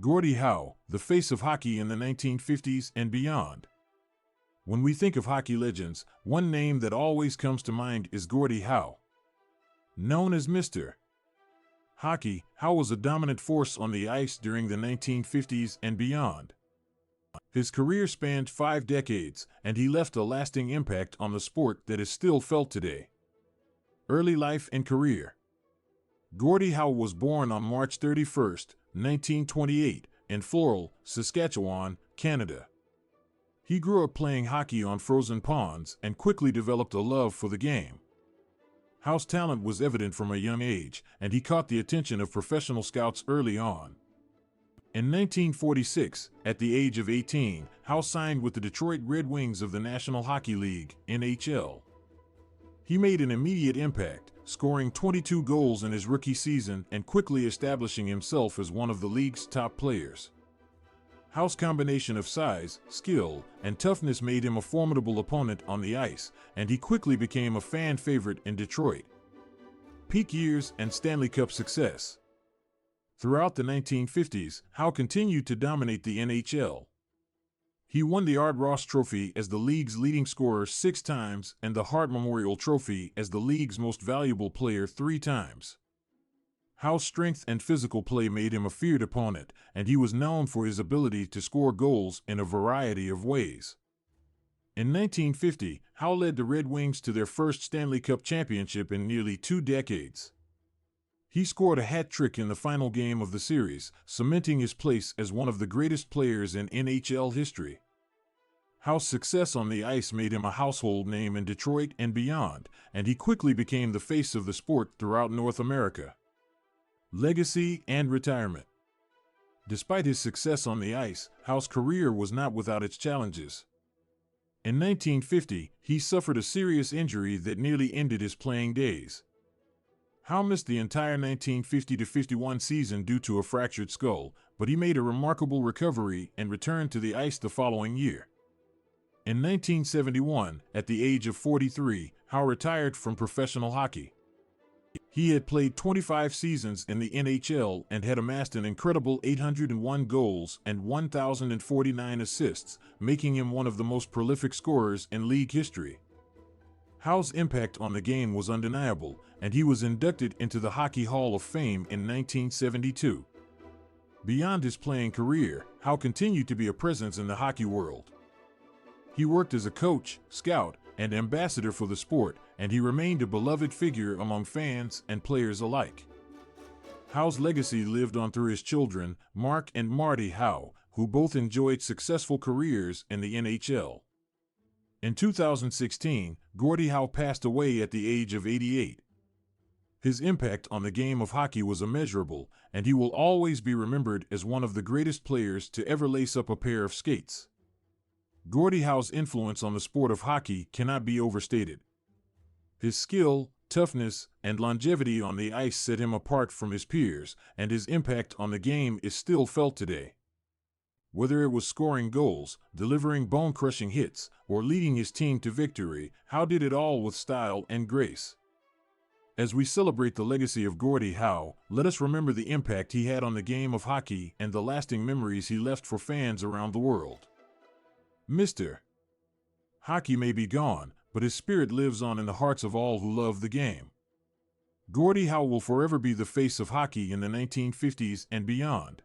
Gordie Howe, the face of hockey in the 1950s and beyond. When we think of hockey legends, one name that always comes to mind is Gordie Howe. Known as Mr. Hockey, Howe was a dominant force on the ice during the 1950s and beyond. His career spanned 5 decades, and he left a lasting impact on the sport that is still felt today. Early life and career. Gordie Howe was born on March 31, 1928, in Floral, Saskatchewan, Canada. He grew up playing hockey on frozen ponds and quickly developed a love for the game. Howe's talent was evident from a young age, and he caught the attention of professional scouts early on. In 1946, at the age of 18, Howe signed with the Detroit Red Wings of the National Hockey League, NHL. He made an immediate impact, scoring 22 goals in his rookie season and quickly establishing himself as one of the league's top players. Howe's combination of size, skill, and toughness made him a formidable opponent on the ice, and he quickly became a fan favorite in Detroit. Peak years and Stanley Cup success. Throughout the 1950s, Howe continued to dominate the NHL. He won the Art Ross Trophy as the league's leading scorer 6 times and the Hart Memorial Trophy as the league's most valuable player 3 times. Howe's strength and physical play made him a feared opponent, and he was known for his ability to score goals in a variety of ways. In 1950, Howe led the Red Wings to their first Stanley Cup championship in nearly 2 decades. He scored a hat trick in the final game of the series, cementing his place as one of the greatest players in NHL history. Howe's success on the ice made him a household name in Detroit and beyond, and he quickly became the face of the sport throughout North America. Legacy and retirement. Despite his success on the ice, Howe's career was not without its challenges. In 1950, he suffered a serious injury that nearly ended his playing days. Howe missed the entire 1950-51 season due to a fractured skull, but he made a remarkable recovery and returned to the ice the following year. In 1971, at the age of 43, Howe retired from professional hockey. He had played 25 seasons in the NHL and had amassed an incredible 801 goals and 1,049 assists, making him one of the most prolific scorers in league history. Howe's impact on the game was undeniable, and he was inducted into the Hockey Hall of Fame in 1972. Beyond his playing career, Howe continued to be a presence in the hockey world. He worked as a coach, scout, and ambassador for the sport, and he remained a beloved figure among fans and players alike. Howe's legacy lived on through his children, Mark and Marty Howe, who both enjoyed successful careers in the NHL. In 2016, Gordie Howe passed away at the age of 88. His impact on the game of hockey was immeasurable, and he will always be remembered as one of the greatest players to ever lace up a pair of skates. Gordie Howe's influence on the sport of hockey cannot be overstated. His skill, toughness, and longevity on the ice set him apart from his peers, and his impact on the game is still felt today. Whether it was scoring goals, delivering bone-crushing hits, or leading his team to victory, Howe did it all with style and grace. As we celebrate the legacy of Gordie Howe, let us remember the impact he had on the game of hockey and the lasting memories he left for fans around the world. Mr. Hockey may be gone, but his spirit lives on in the hearts of all who love the game. Gordie Howe will forever be the face of hockey in the 1950s and beyond.